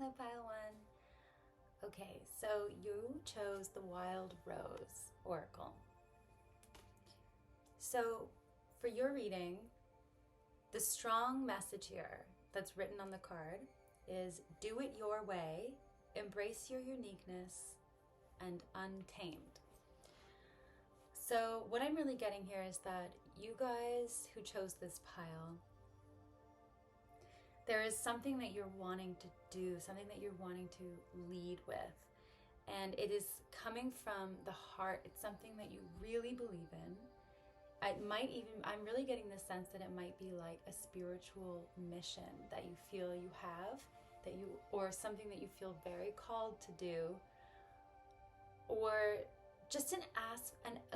Hello, Pile One. Okay, so you chose the Wild Rose Oracle. So for your reading, the strong message here that's written on the card is do it your way, embrace your uniqueness, and untamed. So what I'm really getting here is that you guys who chose this pile, there is something that you're wanting to do, something that you're wanting to lead with. And it is coming from the heart. It's something that you really believe in. It might even, I'm really getting the sense that it might be like a spiritual mission that you feel you have, or something that you feel very called to do, or just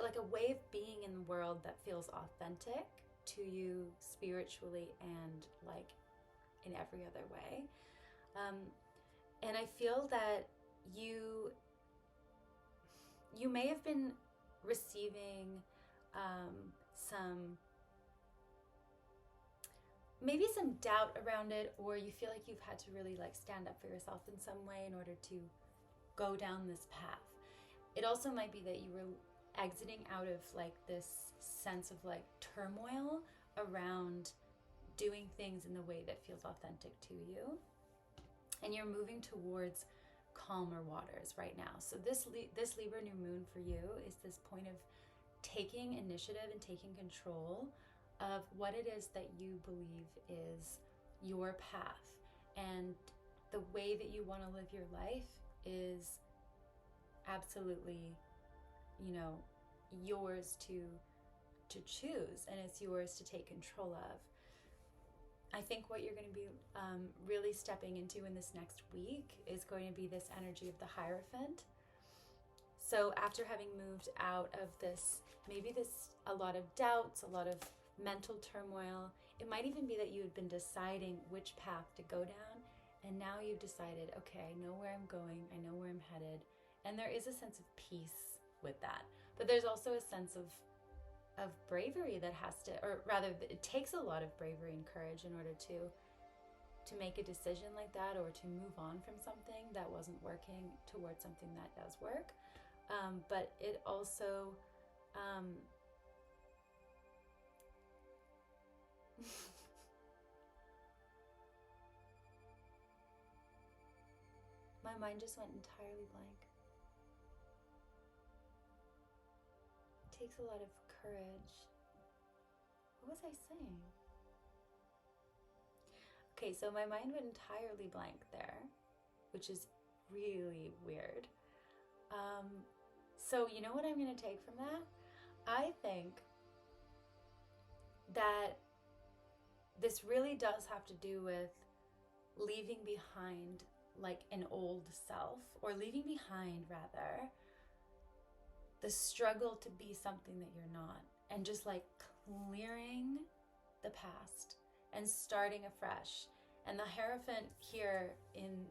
like a way of being in the world that feels authentic to you spiritually and like in every other way. And I feel that you may have been receiving maybe some doubt around it, or you feel like you've had to really like stand up for yourself in some way in order to go down this path. It also might be that you were exiting out of like this sense of like turmoil around doing things in the way that feels authentic to you, and you're moving towards calmer waters right now. So this Libra new moon for you is this point of taking initiative and taking control of what it is that you believe is your path, and the way that you want to live your life is absolutely, yours to choose, and it's yours to take control of. I think what you're going to be really stepping into in this next week is going to be this energy of the Hierophant. So after having moved out of this, maybe a lot of doubts, a lot of mental turmoil, it might even be that you had been deciding which path to go down, and now you've decided, okay, I know where I'm going, I know where I'm headed, and there is a sense of peace with that. But there's also a sense of bravery that has to, or rather, it takes a lot of bravery and courage in order to make a decision like that, or to move on from something that wasn't working towards something that does work. But it also my mind just went entirely blank. It takes a lot of courage. What was I saying? Okay, so my mind went entirely blank there, which is really weird. So you know what I'm going to take from that? I think that this really does have to do with leaving behind like an old self, or leaving behind rather the struggle to be something that you're not, and just like clearing the past and starting afresh. And the Hierophant here in,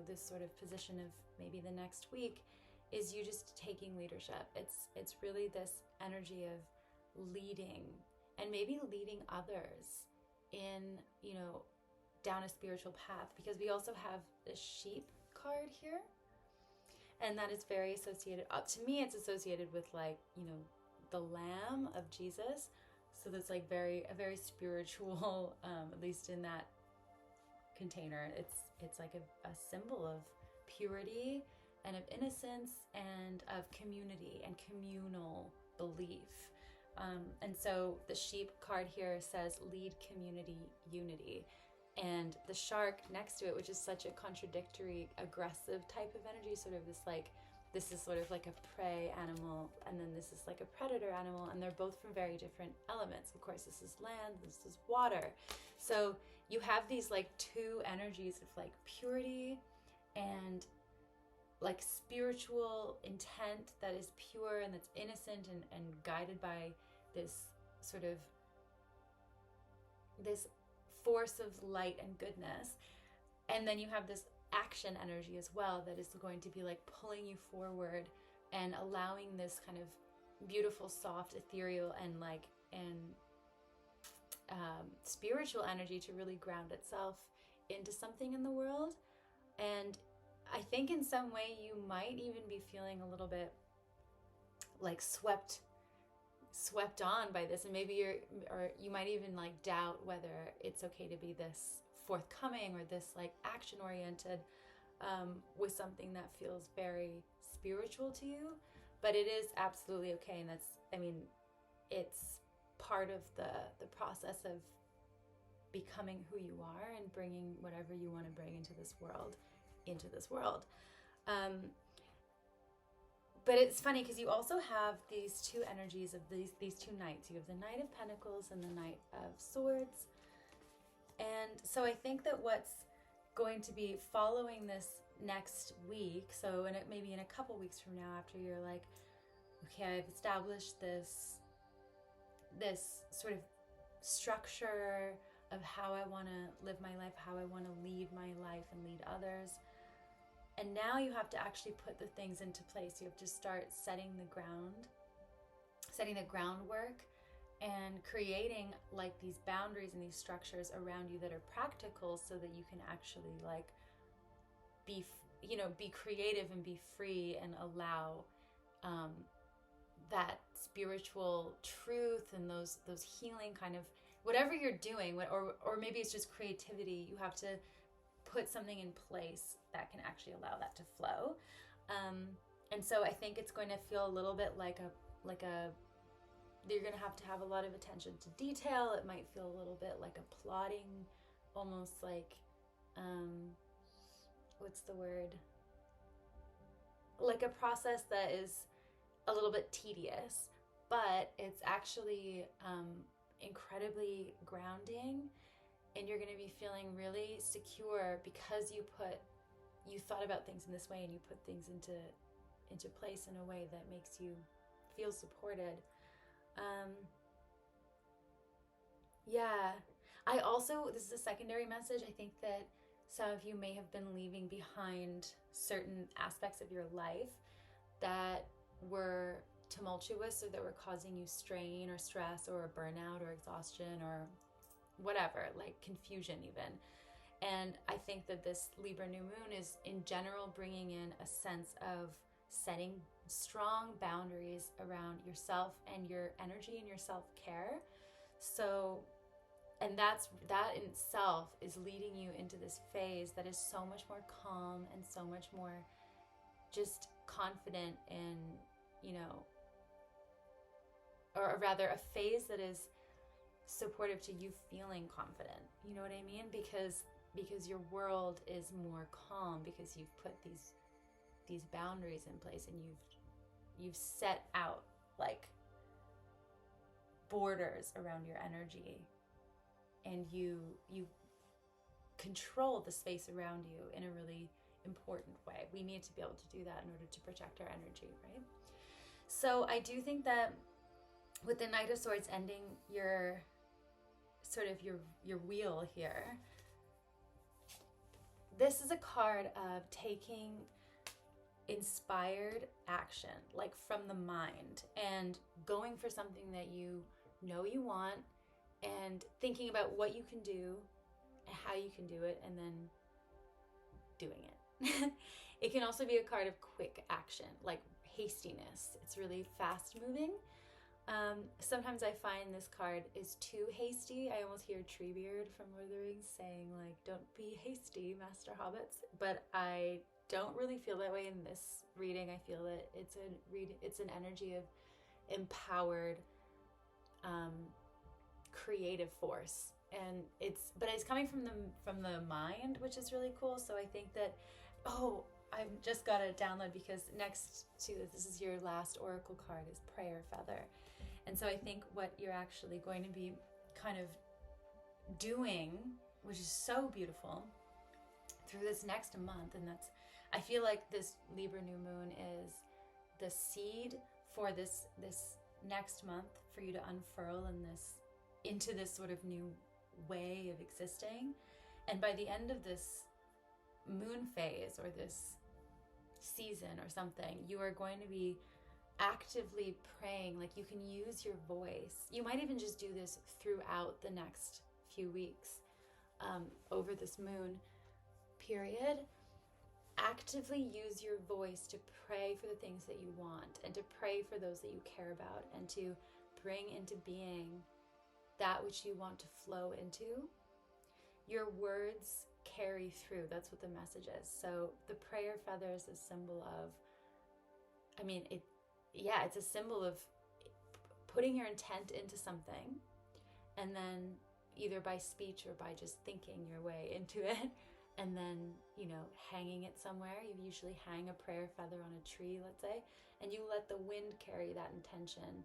this sort of position of maybe the next week is you just taking leadership. It's really this energy of leading, and maybe leading others in, down a spiritual path, because we also have the sheep card here, and that is very associated, to me it's associated with like, the lamb of Jesus. So that's like a very spiritual, at least in that container, it's like a symbol of purity and of innocence and of community and communal belief. And so the sheep card here says lead, community, unity. And the shark next to it, which is such a contradictory, aggressive type of energy, sort of this is sort of like a prey animal, and then this is like a predator animal, and they're both from very different elements. Of course, this is land, this is water. So you have these like two energies of like purity and like spiritual intent that is pure and that's innocent and guided by this sort of this force of light and goodness. And then you have this action energy as well that is going to be like pulling you forward and allowing this kind of beautiful, soft, ethereal and spiritual energy to really ground itself into something in the world. And I think in some way you might even be feeling a little bit like swept on by this, and maybe you might even like doubt whether it's okay to be this forthcoming or this like action oriented with something that feels very spiritual to you. But it is absolutely okay, and it's part of the process of becoming who you are and bringing whatever you want to bring into this world. But it's funny because you also have these two energies of these two knights. You have the Knight of Pentacles and the Knight of Swords. And so I think that what's going to be following this next week, so maybe in a couple weeks from now, after you're like, okay, I've established this sort of structure of how I want to live my life, how I want to lead my life and lead others. And now you have to actually put the things into place. You have to start setting the groundwork and creating like these boundaries and these structures around you that are practical, so that you can actually like be creative and be free and allow that spiritual truth and those healing kind of whatever you're doing, or maybe it's just creativity. You have to put something in place that can actually allow that to flow. And so I think it's going to feel a little bit like you're going to have a lot of attention to detail. It might feel a little bit like a plodding, almost like, what's the word? Like a process that is a little bit tedious, but it's actually incredibly grounding. And you're going to be feeling really secure because you thought about things in this way, and you put things into place in a way that makes you feel supported. I also, this is a secondary message. I think that some of you may have been leaving behind certain aspects of your life that were tumultuous, or that were causing you strain or stress or burnout or exhaustion or whatever, like confusion even. And I think that this Libra new moon is in general bringing in a sense of setting strong boundaries around yourself and your energy and your self-care. So, and that in itself is leading you into this phase that is so much more calm and so much more just confident in, or rather a phase that is supportive to you feeling confident. You know what I mean? Because your world is more calm, because you've put these boundaries in place, and you've set out like borders around your energy, and you control the space around you in a really important way. We need to be able to do that in order to protect our energy, right? So I do think that with the Knight of Swords ending your wheel here, this is a card of taking inspired action, like from the mind, and going for something that you know you want, and thinking about what you can do and how you can do it, and then doing it. It can also be a card of quick action, like hastiness. It's really fast moving. Sometimes I find this card is too hasty. I almost hear Treebeard from Lord of the Rings saying like, don't be hasty, Master Hobbits. But I don't really feel that way in this reading. I feel that it's an energy of empowered creative force, and it's coming from the mind, which is really cool. So I think that I've just got to download, because next to this is your last oracle card is Prayer Feather. And so I think what you're actually going to be kind of doing, which is so beautiful, through this next month, and I feel like this Libra new moon is the seed for this next month for you to unfurl into this sort of new way of existing. And by the end of this moon phase, or this season or something, you are going to be actively praying. Like, you can use your voice. You might even just do this throughout the next few weeks over this moon period. actively use your voice to pray for the things that you want, and to pray for those that you care about, and to bring into being that which you want to flow into, your words carry through. That's what the message is. So the prayer feather is a symbol of, it's a symbol of putting your intent into something, and then either by speech or by just thinking your way into it, and then, hanging it somewhere. You usually hang a prayer feather on a tree, let's say, and you let the wind carry that intention,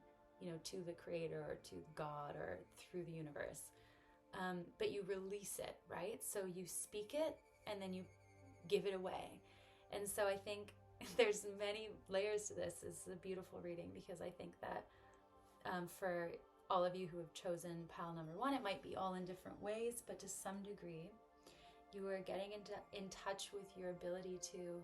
to the creator or to God or through the universe. But you release it, right? So you speak it and then you give it away. And so I think there's many layers to this. It's a beautiful reading, because I think that for all of you who have chosen pile number 1, it might be all in different ways, but to some degree, you are getting in touch with your ability to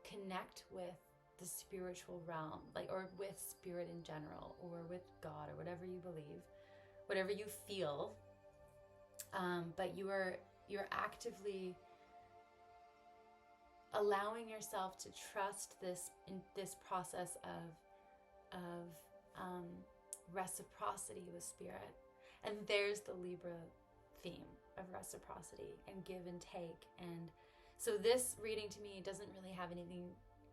connect with the spiritual realm, or with spirit in general, or with God, or whatever you believe, whatever you feel. But you're actively allowing yourself to trust this process of reciprocity with spirit. And there's the Libra theme of reciprocity and give and take. And so this reading to me doesn't really have anything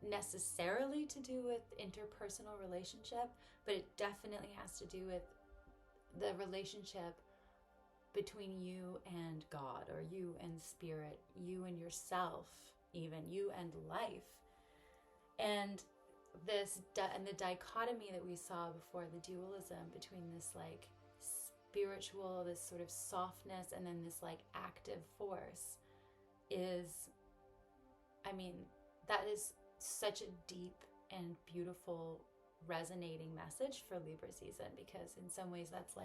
necessarily to do with interpersonal relationship, but it definitely has to do with the relationship between you and God, or you and spirit, you and yourself, even you and life. And the dichotomy that we saw before, the dualism between this spiritual, this sort of softness, and then this active force is, that is such a deep and beautiful resonating message for Libra season, because in some ways that's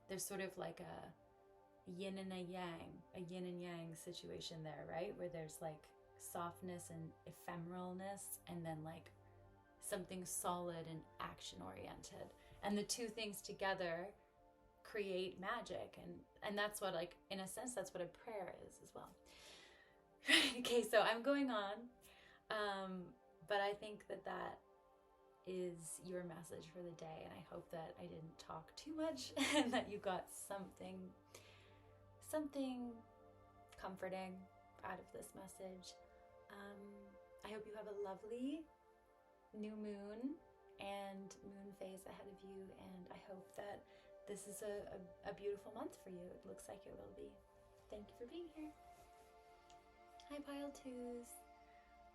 there's sort of a yin and a yang situation there, right? Where there's softness and ephemeralness, and then something solid and action oriented, and the two things together create magic. And that's what, in a sense, that's what a prayer is as well. Okay, so I'm going on, but I think that is your message for the day, and I hope that I didn't talk too much and that you got something comforting out of this message. I hope you have a lovely new moon and moon phase ahead of you, and I hope that this is a beautiful month for you. It looks like it will be. Thank you for being here. Hi, Pile 2s.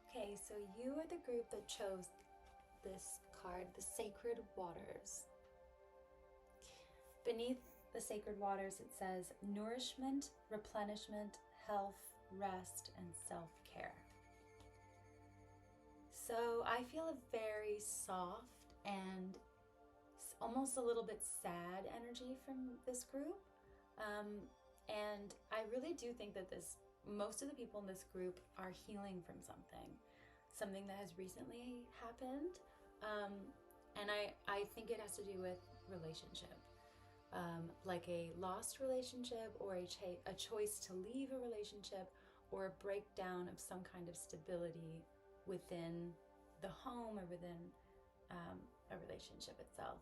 Okay, so you are the group that chose this card, the Sacred Waters. Beneath the Sacred Waters, it says nourishment, replenishment, health, rest, and self-care. So I feel a very soft and almost a little bit sad energy from this group. And I really do think that most of the people in this group are healing from something that has recently happened. And I think it has to do with relationship, like a lost relationship, or a choice to leave a relationship, or a breakdown of some kind of stability within the home or within a relationship itself.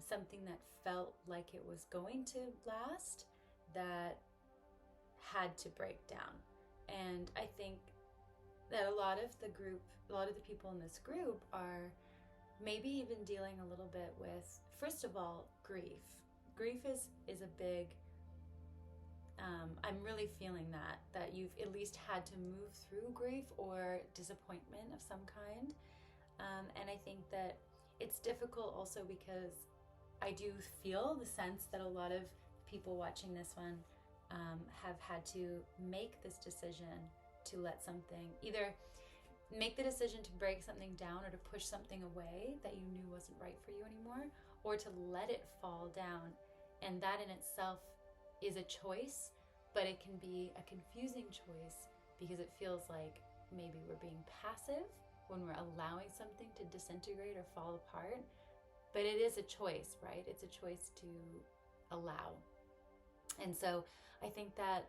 Something that felt like it was going to last, that had to break down. And I think that a lot of the people in this group are maybe even dealing a little bit with, first of all, grief. Grief is a big, I'm really feeling that you've at least had to move through grief or disappointment of some kind. And I think that it's difficult also because I do feel the sense that a lot of people watching this one have had to make this decision to let something, either make the decision to break something down or to push something away that you knew wasn't right for you anymore, or to let it fall down. And that in itself is a choice, but it can be a confusing choice because it feels like maybe we're being passive when we're allowing something to disintegrate or fall apart. But it is a choice, right? It's a choice to allow. And so I think that,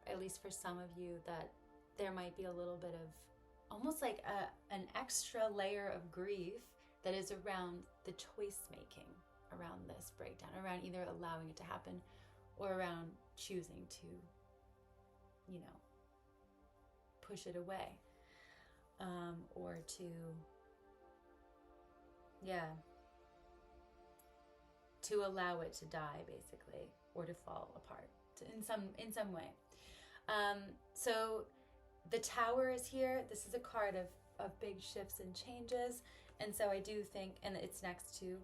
at least for some of you, that there might be a little bit of almost like an extra layer of grief that is around the choice making around this breakdown, around either allowing it to happen or around choosing to, you know, push it away, or to, yeah, to allow it to die, basically, or to fall apart in some way. So the Tower is here. This is a card of big shifts and changes. And so I do think, and it's next to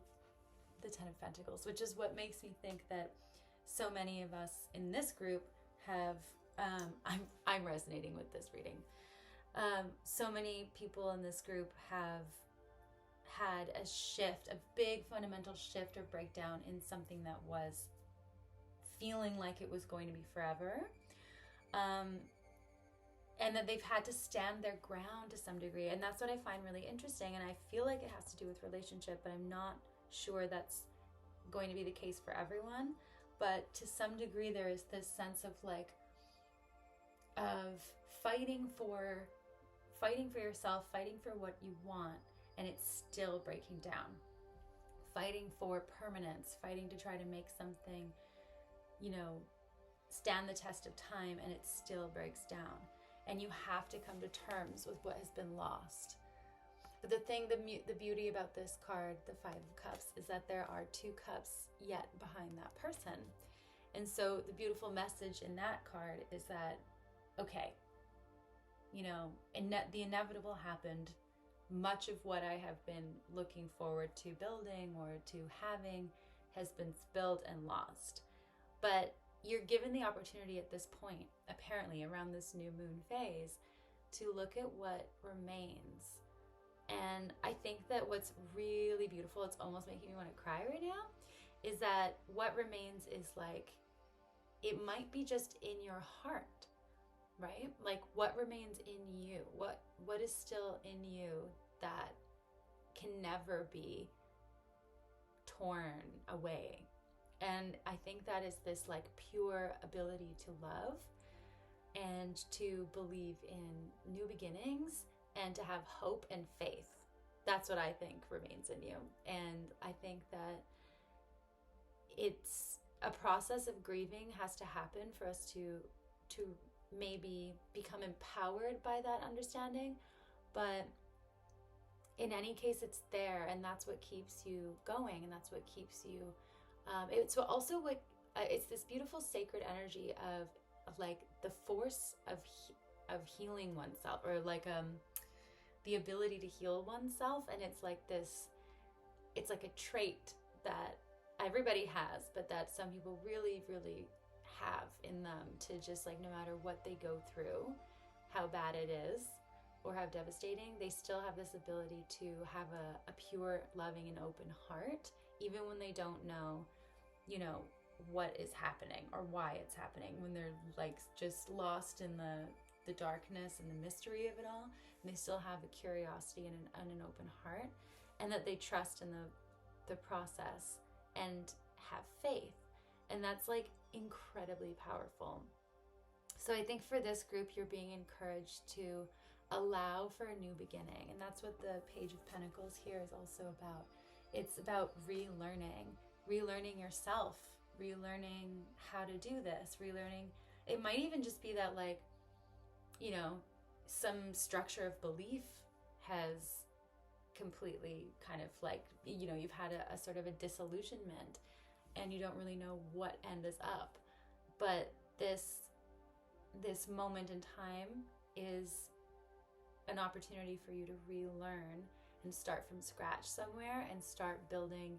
the Ten of Pentacles, which is what makes me think that so many of us in this group have, I'm resonating with this reading. So many people in this group have had a shift, a big fundamental shift or breakdown in something that was feeling like it was going to be forever. And that they've had to stand their ground to some degree. And that's what I find really interesting. And I feel like it has to do with relationship, but I'm not sure that's going to be the case for everyone. But to some degree, there is this sense of like, of fighting for yourself, fighting for what you want, and it's still breaking down. Fighting for permanence, fighting to try to make something, you know, stand the test of time, and it still breaks down. And you have to come to terms with what has been lost. But the thing, the beauty about this card, the Five of Cups, is that there are two cups yet behind that person. And so the beautiful message in that card is that, okay, you know, the inevitable happened. Much of what I have been looking forward to building or to having has been spilled and lost. But you're given the opportunity at this point, apparently around this new moon phase, to look at what remains. And I think that what's really beautiful, it's almost making me want to cry right now, is that what remains is like, it might be just in your heart, right? Like what remains in you, what is still in you that can never be torn away. And I think that is this like pure ability to love and to believe in new beginnings and to have hope and faith. That's what I think remains in you. And I think that it's a process of grieving has to happen for us to maybe become empowered by that understanding. But in any case, it's there, and that's what keeps you going, and that's what keeps you it's also what it's this beautiful sacred energy of like the force of healing oneself, or like the ability to heal oneself. And it's like this, it's like a trait that everybody has, but that some people really, really have in them, to just like, no matter what they go through, how bad it is or how devastating, they still have this ability to have a pure, loving, and open heart, even when they don't know, you know, what is happening or why it's happening, when they're like just lost in the darkness and the mystery of it all. And they still have a curiosity and an open heart, and that they trust in the process and have faith. And that's like incredibly powerful. So I think for this group, you're being encouraged to allow for a new beginning. And that's what the Page of Pentacles here is also about. It's about relearning yourself, relearning how to do this, relearning. It might even just be that, like, you know, some structure of belief has completely kind of like, you know, you've had a sort of a disillusionment and you don't really know what end is up. But this moment in time is an opportunity for you to relearn and start from scratch somewhere, and start building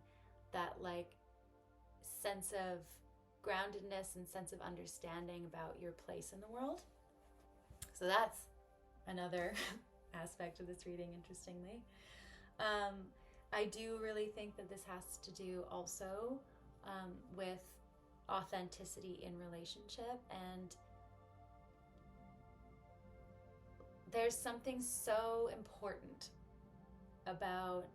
that like sense of groundedness and sense of understanding about your place in the world. So that's another aspect of this reading, interestingly. I do really think that this has to do also with authenticity in relationship. And there's something so important about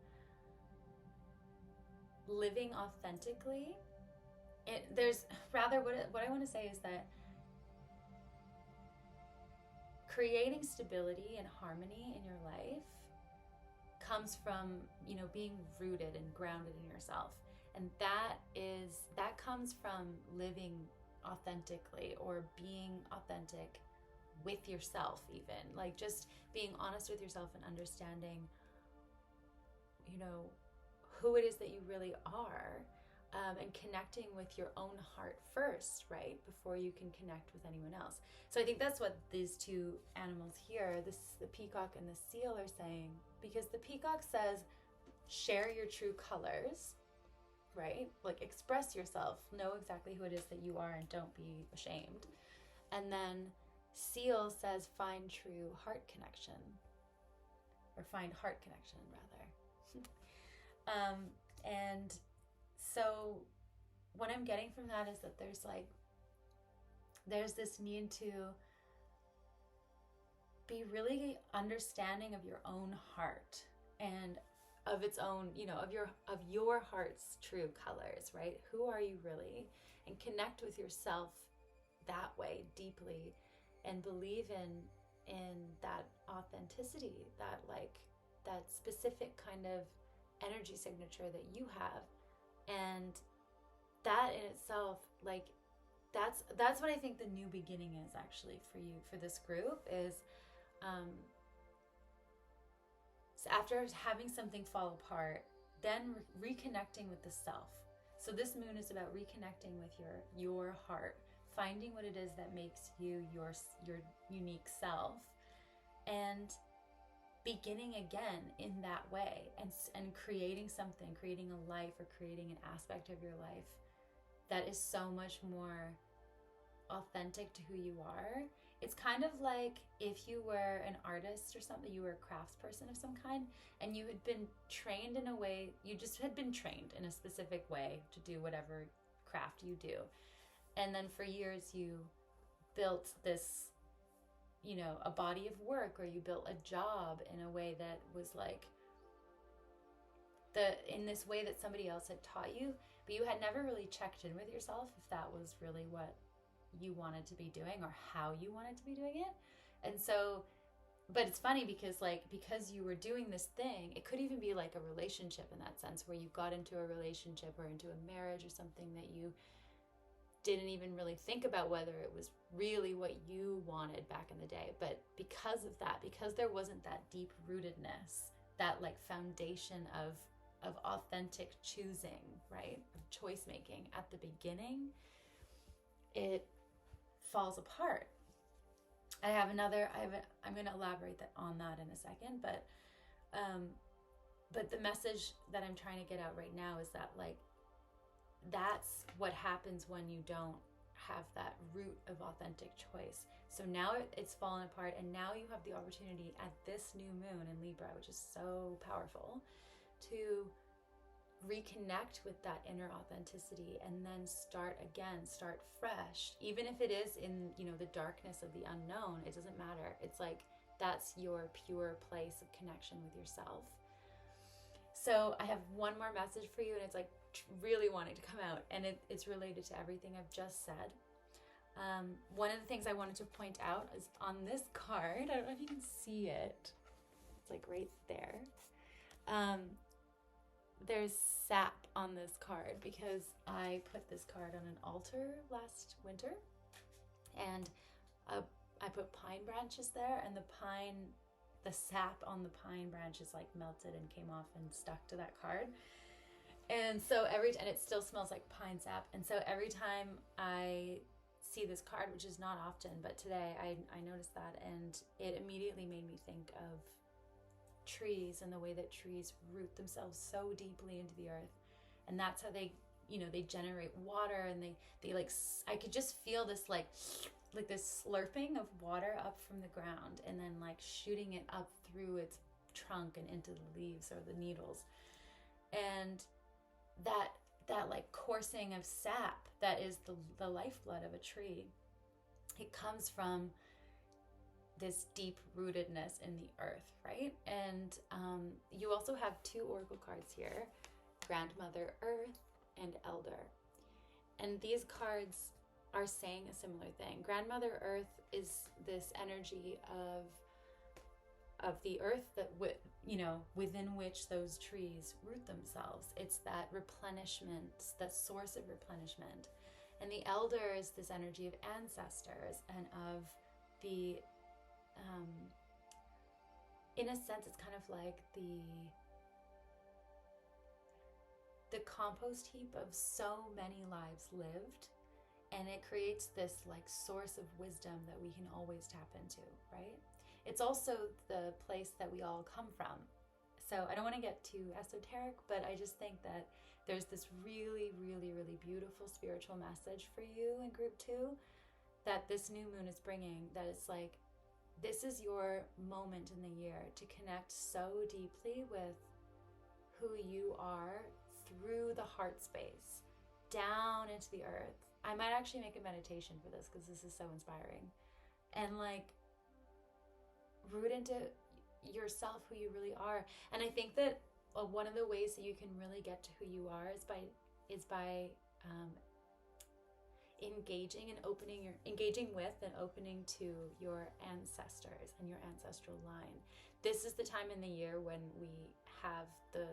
living authentically. There's rather, what I want to say is that creating stability and harmony in your life comes from, you know, being rooted and grounded in yourself. And that comes from living authentically, or being authentic with yourself, even like just being honest with yourself and understanding, you know, who it is that you really are, and connecting with your own heart first, right, before you can connect with anyone else. So I think that's what these two animals here, the peacock and the seal, are saying, because the peacock says share your true colors, right, like express yourself, know exactly who it is that you are, and don't be ashamed. And then seal says find true heart connection, or find heart connection rather. And so what I'm getting from that is that there's this need to be really understanding of your own heart, and of its own, you know, of your heart's true colors, right? Who are you really? And connect with yourself that way deeply, and believe in that authenticity, that specific kind of energy signature that you have. And that in itself, like, that's what I think the new beginning is actually for you, for this group, is so after having something fall apart, then reconnecting with the self. So this moon is about reconnecting with your heart, finding what it is that makes you your unique self, and beginning again in that way, and creating something, creating a life, or creating an aspect of your life that is so much more authentic to who you are. It's kind of like if you were an artist or something, you were a craftsperson of some kind, and you had been trained in a way, you just had been trained in a specific way to do whatever craft you do. And then for years you built this, you know, a body of work, or you built a job in a way that was like in this way that somebody else had taught you, but you had never really checked in with yourself if that was really what you wanted to be doing, or how you wanted to be doing it. And so, but it's funny because you were doing this thing, it could even be like a relationship in that sense, where you got into a relationship or into a marriage or something that you didn't even really think about whether it was really what you wanted back in the day. But because of that, because there wasn't that deep rootedness, that like foundation of authentic choosing, right, of choice making at the beginning, it falls apart. I'm going to elaborate on that in a second, but the message that I'm trying to get out right now is that, like, that's what happens when you don't have that root of authentic choice. So now it's fallen apart, and now you have the opportunity at this new moon in Libra, which is so powerful, to reconnect with that inner authenticity, and then start again, start fresh. Even if it is in, you know, the darkness of the unknown, it doesn't matter. It's like that's your pure place of connection with yourself. So I have one more message for you, and it's like really wanting to come out, and it's related to everything I've just said. One of the things I wanted to point out is on this card, I don't know if you can see it, it's like right there. There's sap on this card because I put this card on an altar last winter, and I put pine branches there, and the sap on the pine branches like melted and came off and stuck to that card. And so and it still smells like pine sap. And so every time I see this card, which is not often, but today I noticed that, and it immediately made me think of trees and the way that trees root themselves so deeply into the earth. And that's how they, you know, they generate water, and they like, I could just feel this like this slurping of water up from the ground, and then like shooting it up through its trunk and into the leaves or the needles. And that like coursing of sap, that is the lifeblood of a tree. It comes from this deep rootedness in the earth, right? And you also have two oracle cards here, Grandmother Earth and Elder. And these cards are saying a similar thing. Grandmother Earth is this energy of the earth that within which those trees root themselves. It's that replenishment, that source of replenishment. And the elder is this energy of ancestors and of the in a sense, it's kind of like the compost heap of so many lives lived, and it creates this like source of wisdom that we can always tap into, right? It's also the place that we all come from. So I don't want to get too esoteric, but I just think that there's this really, really, really beautiful spiritual message for you in group 2 that this new moon is bringing, that it's like, this is your moment in the year to connect so deeply with who you are through the heart space, down into the earth. I might actually make a meditation for this because this is so inspiring. And like, root into yourself, who you really are. And I think that one of the ways that you can really get to who you are is by engaging with and opening to your ancestors and your ancestral line. This is the time in the year when we have the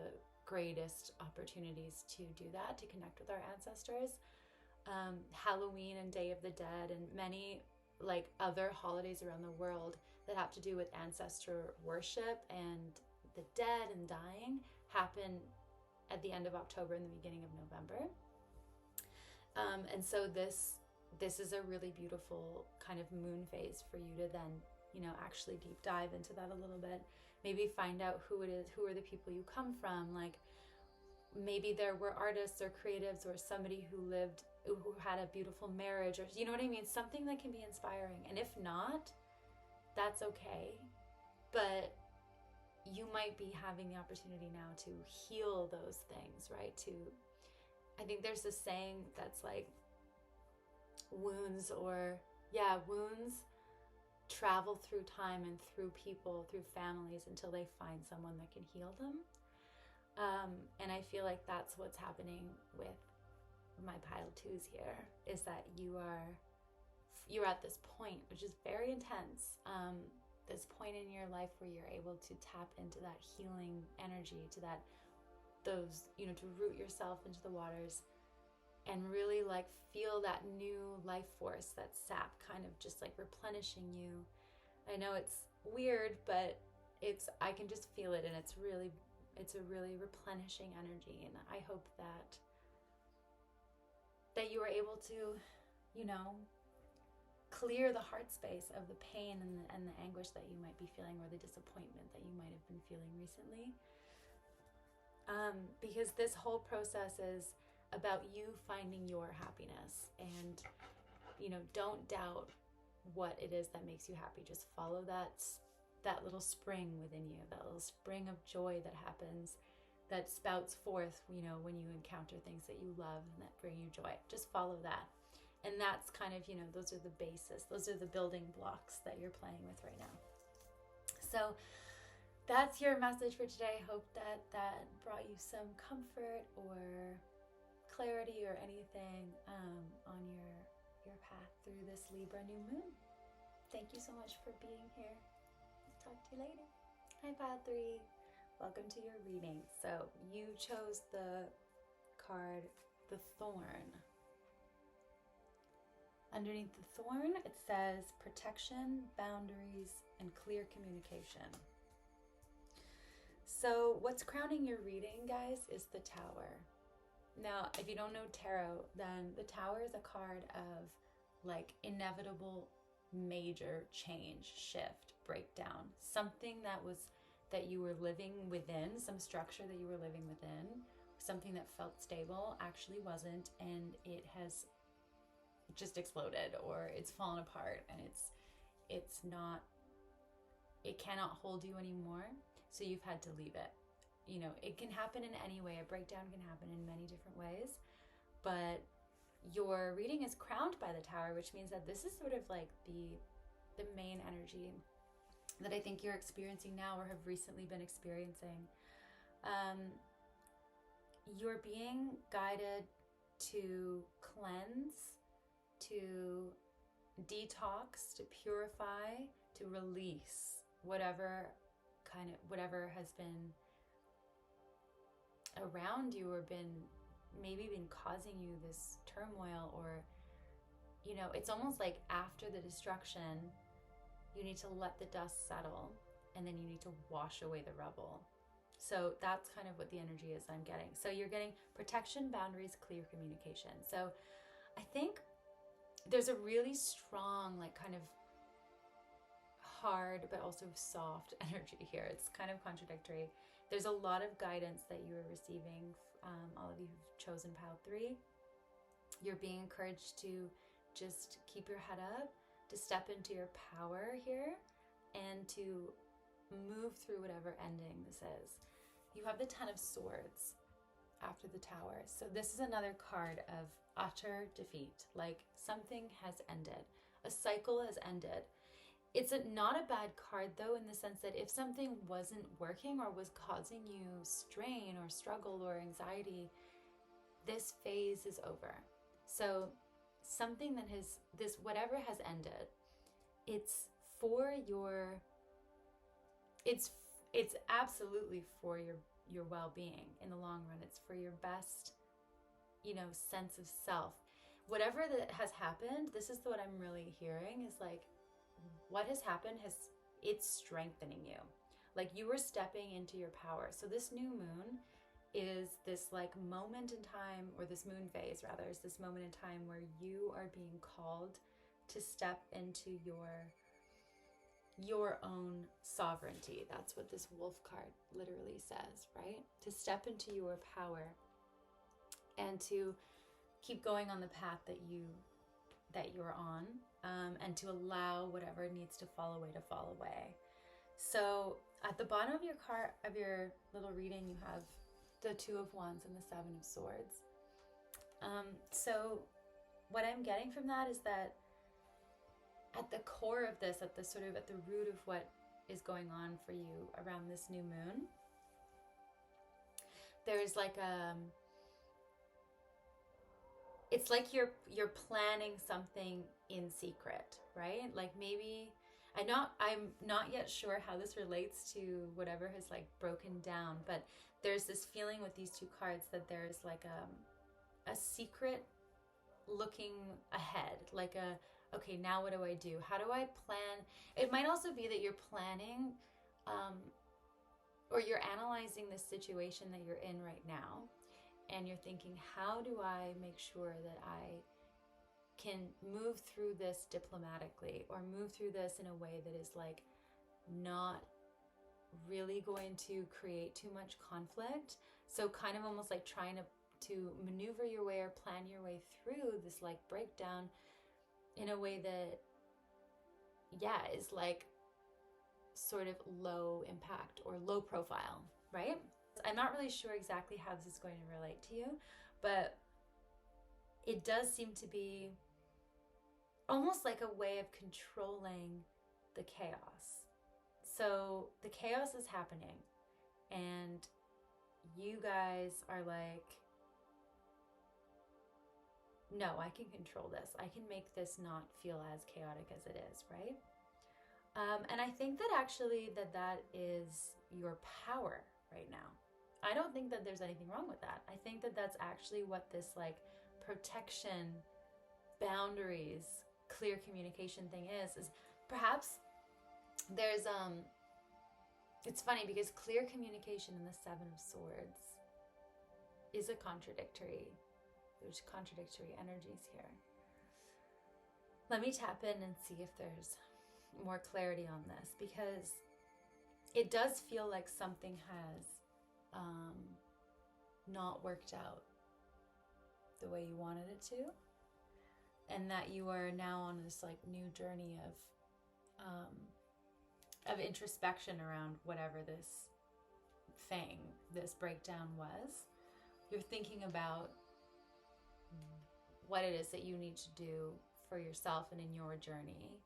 greatest opportunities to do that, to connect with our ancestors. Halloween and Day of the Dead and many like other holidays around the world that have to do with ancestor worship and the dead and dying happen at the end of October and the beginning of November. And so this is a really beautiful kind of moon phase for you to then, actually deep dive into that a little bit. Maybe find out who it is, who are the people you come from. Like maybe there were artists or creatives or somebody who had a beautiful marriage, or you know what I mean? Something that can be inspiring. And if not, that's okay. But you might be having the opportunity now to heal those things, right? I think there's this saying that's like wounds travel through time and through people, through families, until they find someone that can heal them. And I feel like that's what's happening with my pile 2s here, is that you're at this point, which is very intense, this point in your life where you're able to tap into that healing energy, to to root yourself into the waters and really like feel that new life force, that sap kind of just like replenishing you. I know it's weird, but I can just feel it, and it's a really replenishing energy. And I hope that you are able to, clear the heart space of the pain and the anguish that you might be feeling, or the disappointment that you might have been feeling recently. Because this whole process is about you finding your happiness, and don't doubt what it is that makes you happy. Just follow that little spring within you, that little spring of joy that happens, that spouts forth when you encounter things that you love and that bring you joy. Just follow that. And that's kind of those are the basis, those are the building blocks that you're playing with right now. So that's your message for today. I hope that brought you some comfort or clarity or anything on your path through this Libra new moon. Thank you so much for being here. Talk to you later. Hi, Pile 3. Welcome to your reading. So you chose the card, the Thorn. Underneath the Thorn, it says protection, boundaries, and clear communication. So what's crowning your reading, guys, is the Tower. Now, if you don't know tarot, then the Tower is a card of like inevitable major change, shift, breakdown. Something that you were living within, some structure that you were living within, something that felt stable actually wasn't, and it has just exploded, or it's fallen apart, and it cannot hold you anymore. So you've had to leave it. It can happen in any way. A breakdown can happen in many different ways, but your reading is crowned by the Tower, which means that this is sort of like the main energy that I think you're experiencing now, or have recently been experiencing. You're being guided to cleanse, to detox, to purify, to release whatever has been around you, or maybe been causing you this turmoil, or it's almost like after the destruction you need to let the dust settle, and then you need to wash away the rubble. So that's kind of what the energy is I'm getting. So you're getting protection, boundaries, clear communication. So I think there's a really strong, like, kind of hard but also soft energy here. It's kind of contradictory. There's a lot of guidance that you are receiving. All of you who've chosen pile 3, you're being encouraged to just keep your head up, to step into your power here, and to move through whatever ending this is. You have the 10 of Swords after the Tower. So this is another card of utter defeat. Like, something has ended. A cycle has ended. It's not a bad card, though, in the sense that if something wasn't working or was causing you strain or struggle or anxiety, this phase is over. So something that whatever has ended, it's for your, it's absolutely for your well-being in the long run. It's for your best, sense of self. Whatever that has happened, this is what I'm really hearing, is like, what has happened it's strengthening you. Like, you were stepping into your power. So this new moon is this like moment in time, or this moon phase rather, is this moment in time where you are being called to step into your own sovereignty. That's what this wolf card literally says, right? To step into your power and to keep going on the path that you're on, and to allow whatever needs to fall away. So at the bottom of your little reading, you have the 2 of Wands and the 7 of Swords. So what I'm getting from that is that at the core of this, at the root of what is going on for you around this new moon, there's like it's like you're planning something in secret, right? Like, maybe I'm not yet sure how this relates to whatever has like broken down, but there's this feeling with these 2 cards that there's like a secret looking ahead, like okay, now what do I do? How do I plan? It might also be that you're planning, or you're analyzing this situation that you're in right now, and you're thinking, how do I make sure that I can move through this diplomatically, or move through this in a way that is like not really going to create too much conflict. So kind of almost like trying to maneuver your way or plan your way through this like breakdown in a way that, is like sort of low impact or low profile, right? I'm not really sure exactly how this is going to relate to you, but it does seem to be almost like a way of controlling the chaos. So the chaos is happening, and you guys are like, no, I can control this. I can make this not feel as chaotic as it is, right? And I think that actually that is your power right now. I don't think that there's anything wrong with that. I think that that's actually what this like protection, boundaries, clear communication thing is perhaps there's it's funny because clear communication in the 7 of Swords is there's contradictory energies here. Let me tap in and see if there's more clarity on this, because it does feel like something has not worked out the way you wanted it to, and that you are now on this like new journey of introspection around whatever this breakdown was. You're thinking about what it is that you need to do for yourself and in your journey.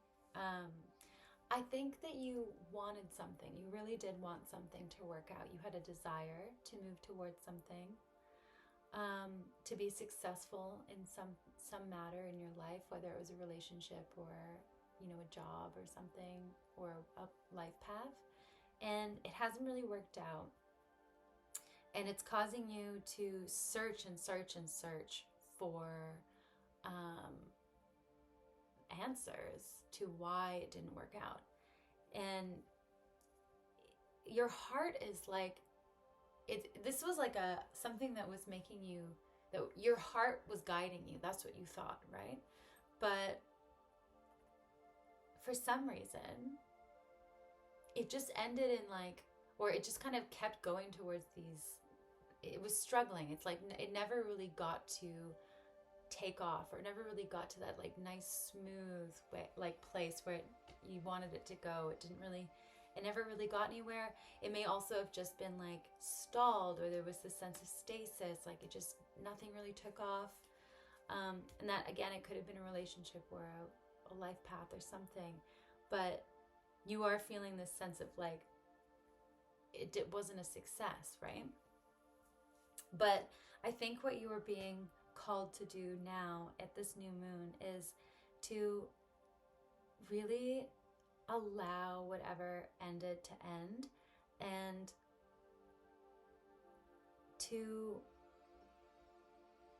I think that you wanted something. You really did want something to work out. You had a desire to move towards something. to be successful in some matter in your life, whether it was a relationship or, you know, a job or something, or a life path, and it hasn't really worked out. And it's causing you to search and search and search for answers to why it didn't work out. And your heart is like, this was like something that was making you, that your heart was guiding you. That's what you thought, right? But for some reason, it just ended in like, or it just kind of kept going towards these, it was struggling. It's like it never really got to take off, or it never really got to that like nice smooth way, like place where you wanted it to go. It never really got anywhere. It may also have just been like stalled, or there was this sense of stasis, like it just, nothing really took off. And that, again, it could have been a relationship or a life path or something, but you are feeling this sense of like it wasn't a success, right? But I think what you are being called to do now at this new moon is to really allow whatever ended to end, and to,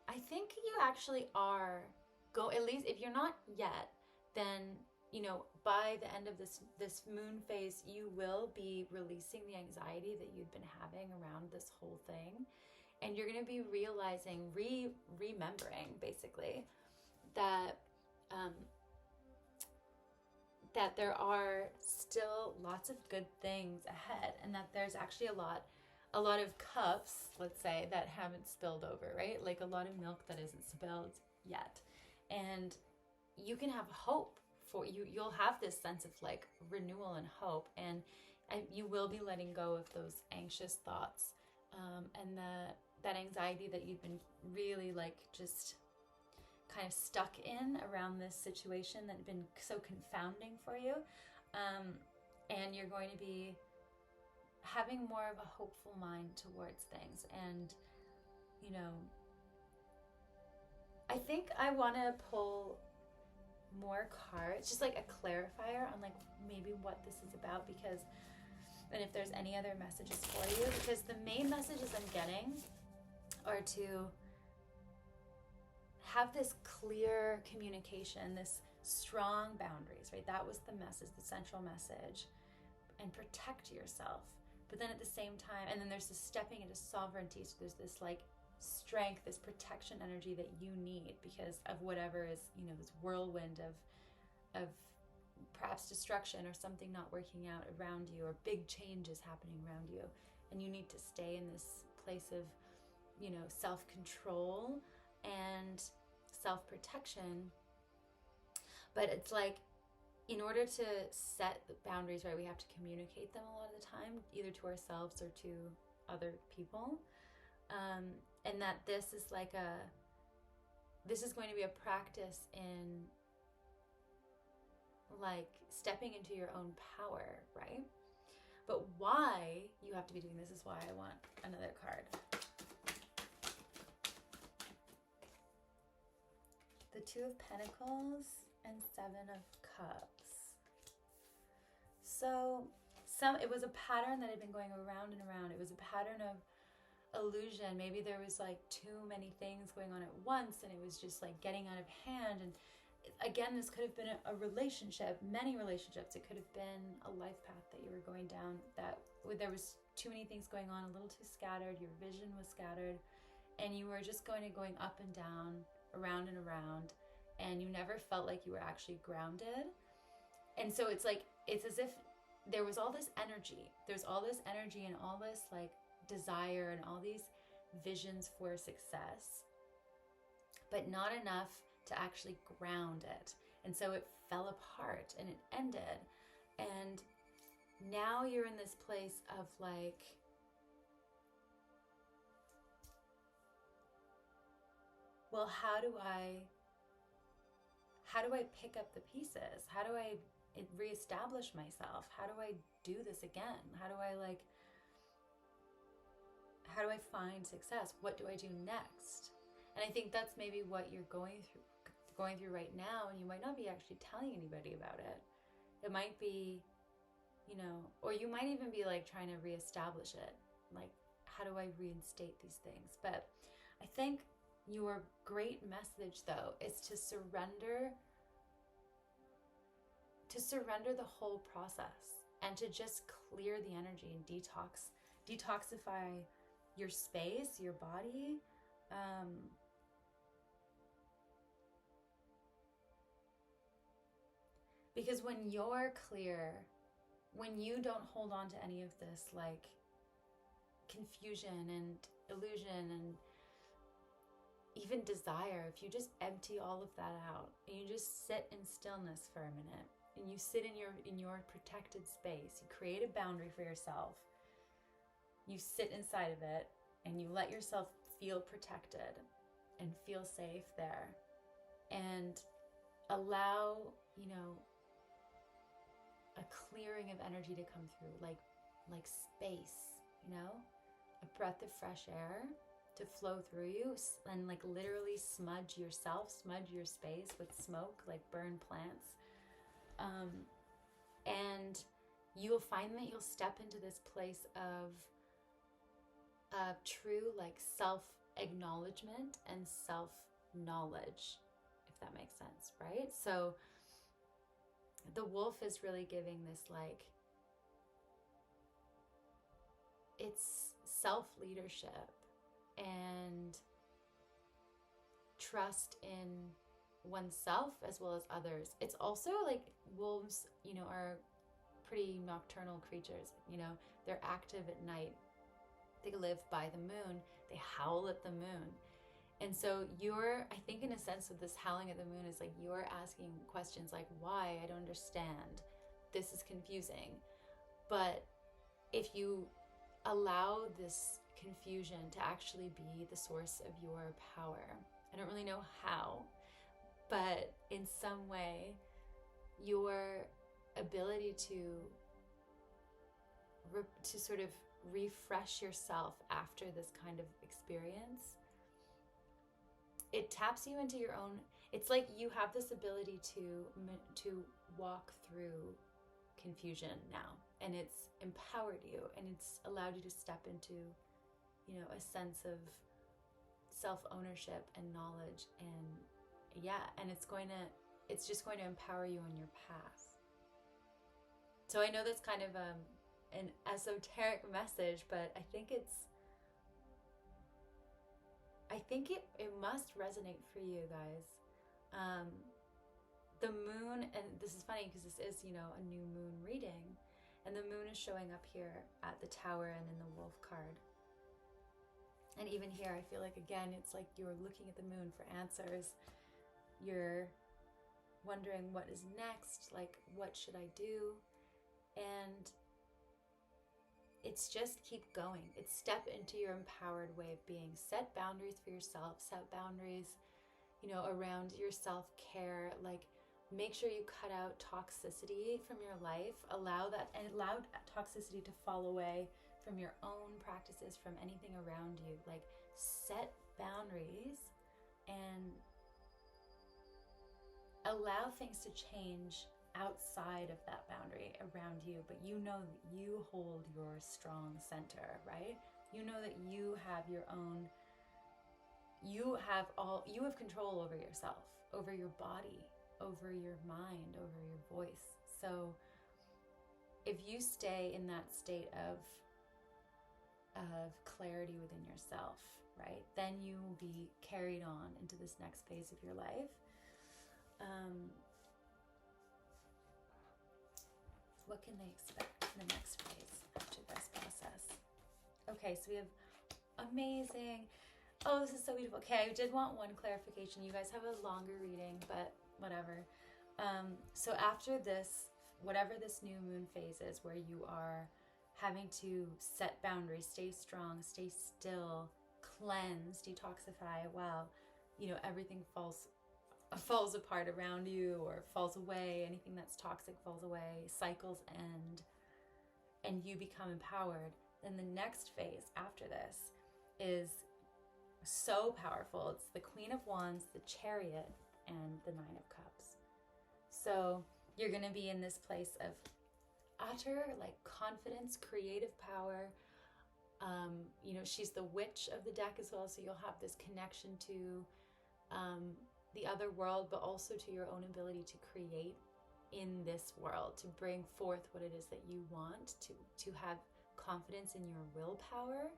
I think you actually are at least if you're not yet, then, you know, by the end of this moon phase, you will be releasing the anxiety that you've been having around this whole thing. And you're going to be realizing, remembering basically that that there are still lots of good things ahead, and that there's actually a lot of cups, let's say, that haven't spilled over, right? Like a lot of milk that isn't spilled yet. And you can have hope for you. You'll have this sense of like renewal and hope, and you will be letting go of those anxious thoughts, and that anxiety that you've been really like just kind of stuck in around this situation that had been so confounding for you. And you're going to be having more of a hopeful mind towards things. And, you know, I think I want to pull more cards, just like a clarifier on like maybe what this is about, because, and if there's any other messages for you, because the main messages I'm getting are to have this clear communication, this strong boundaries, right? That was the message, the central message, and protect yourself. But then at the same time, and then there's this stepping into sovereignty. So there's this like strength, this protection energy that you need because of whatever is, you know, this whirlwind of perhaps destruction or something not working out around you, or big changes happening around you. And you need to stay in this place of, you know, self-control and self-protection. But it's like, in order to set the boundaries, right, we have to communicate them a lot of the time, either to ourselves or to other people. And that this is going to be a practice in like stepping into your own power, right? But why you have to be doing this is why I want another card. The Two of Pentacles and Seven of Cups. So it was a pattern that had been going around and around. It was a pattern of illusion. Maybe there was like too many things going on at once, and it was just like getting out of hand. And again, this could have been a relationship, many relationships. It could have been a life path that you were going down, that there was too many things going on, a little too scattered. Your vision was scattered, and you were just going up and down, around and around, and you never felt like you were actually grounded. And so it's like, it's as if there was all this energy. There's all this energy and all this like desire and all these visions for success, but not enough to actually ground it. And so it fell apart and it ended. And now you're in this place of like, well, how do I pick up the pieces? How do I reestablish myself? How do I do this again? How do I how do I find success? What do I do next? And I think that's maybe what you're going through right now, and you might not be actually telling anybody about it. It might be, or you might even be like trying to reestablish it. Like, how do I reinstate these things? But I think your great message though is to surrender the whole process and to just clear the energy and detoxify your space, your body. Because when you're clear, when you don't hold on to any of this like confusion and illusion and even desire, if you just empty all of that out and you just sit in stillness for a minute and you sit in your protected space, you create a boundary for yourself, you sit inside of it and you let yourself feel protected and feel safe there, and allow, a clearing of energy to come through, like space, a breath of fresh air to flow through you, and like literally smudge your space with smoke, like burn plants. And you will find that you'll step into this place of true like self-acknowledgement and self-knowledge, if that makes sense, right? So the wolf is really giving this like, it's self-leadership and trust in oneself as well as others. It's also like wolves, are pretty nocturnal creatures. They're active at night. They live by the moon. They howl at the moon. And so I think in a sense of this howling at the moon is like you're asking questions like, why? I don't understand. This is confusing. But if you allow this confusion to actually be the source of your power, I don't really know how, but in some way, your ability to sort of refresh yourself after this kind of experience, it taps you into your own. It's like you have this ability to walk through confusion now, and it's empowered you, and it's allowed you to step into, a sense of self-ownership and knowledge, and it's just going to empower you on your path. So I know that's kind of an esoteric message, but I think it must resonate for you guys. The moon, and this is funny because this is, a new moon reading, and the moon is showing up here at the Tower and in the Wolf card. And even here, I feel like, again, it's like you're looking at the moon for answers. You're wondering what is next, like, what should I do? And it's just keep going. It's step into your empowered way of being. Set boundaries for yourself. Set boundaries, around your self-care. Like, make sure you cut out toxicity from your life. Allow toxicity to fall away from your own practices, from anything around you. Like, set boundaries and allow things to change outside of that boundary around you, but you know that you hold your strong center, right? You know that you have your own, you have control over yourself, over your body, over your mind, over your voice. So if you stay in that state of clarity within yourself, right, then you will be carried on into this next phase of your life. What can they expect in the next phase after this process? Okay, so we have amazing. Oh, this is so beautiful. Okay, I did want one clarification. You guys have a longer reading, but whatever. So after this, whatever this new moon phase is, where you are having to set boundaries, stay strong, stay still, cleanse, detoxify, while, everything falls apart around you or falls away. Anything that's toxic falls away, cycles end, and you become empowered. Then the next phase after this is so powerful. It's the Queen of Wands, the Chariot, and the Nine of Cups. So you're going to be in this place of utter like confidence, creative power. You know, she's the witch of the deck as well, so you'll have this connection to the other world, but also to your own ability to create in this world, to bring forth what it is that you want, to have confidence in your willpower.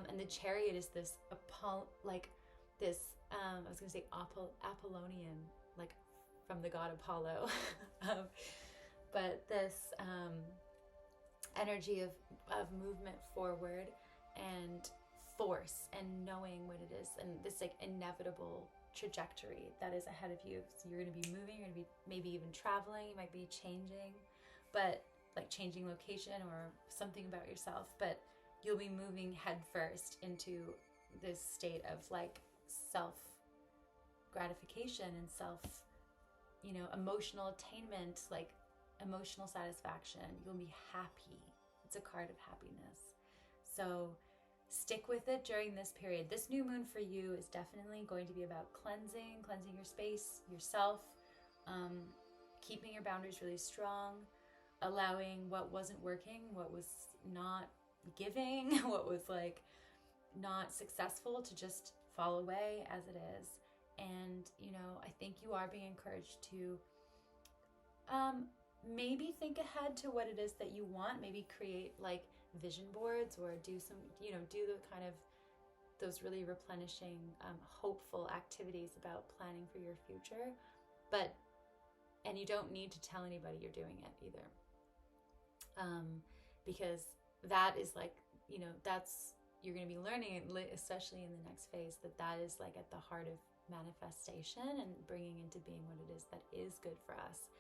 And the Chariot is this I was going to say Apollonian, like from the god Apollo, but this energy of movement forward and force and knowing what it is, and this like inevitable trajectory that is ahead of you. So you're going to be moving, you're going to be maybe even traveling, you might be changing, but like changing location or something about yourself, but you'll be moving head first into this state of like self gratification and self, you know, emotional attainment, like emotional satisfaction. You'll be happy. It's a card of happiness. So stick with it during this period. This new moon for you is definitely going to be about cleansing your space, yourself, keeping your boundaries really strong, allowing what wasn't working, what was not giving, what was like not successful to just fall away as it is. And, you know, I think you are being encouraged to maybe think ahead to what it is that you want, maybe create like vision boards or do some, you know, do the kind of those really replenishing, hopeful activities about planning for your future. And you don't need to tell anybody you're doing it either. Because that is like, you know, you're going to be learning, especially in the next phase, that is like at the heart of manifestation and bringing into being what it is that is good for us.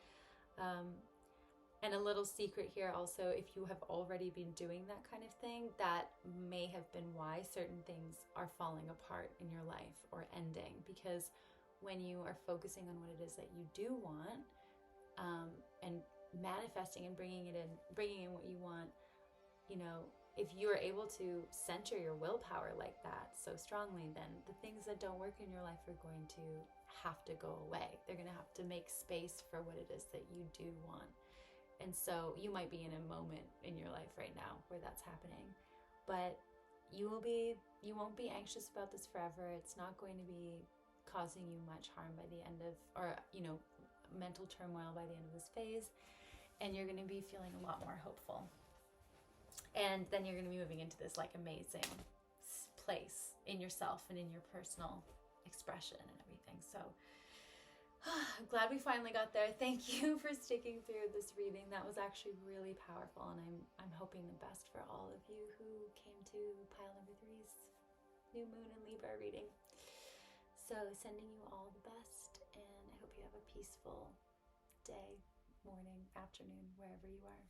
And a little secret here also, if you have already been doing that kind of thing, that may have been why certain things are falling apart in your life or ending. Because when you are focusing on what it is that you do want, and manifesting and bringing in what you want, you know, if you are able to center your willpower like that so strongly, then the things that don't work in your life are going to have to go away. They're going to have to make space for what it is that you do want. And so you might be in a moment in your life right now where that's happening, but you won't be anxious about this forever. It's not going to be causing you much harm by the end of, or, you know, mental turmoil by the end of this phase. And you're going to be feeling a lot more hopeful. And then you're going to be moving into this like amazing place in yourself and in your personal expression and everything. So I'm glad we finally got there. Thank you for sticking through this reading. That was actually really powerful, and I'm hoping the best for all of you who came to pile number 3's new moon and Libra reading. So sending you all the best, and I hope you have a peaceful day, morning, afternoon, wherever you are.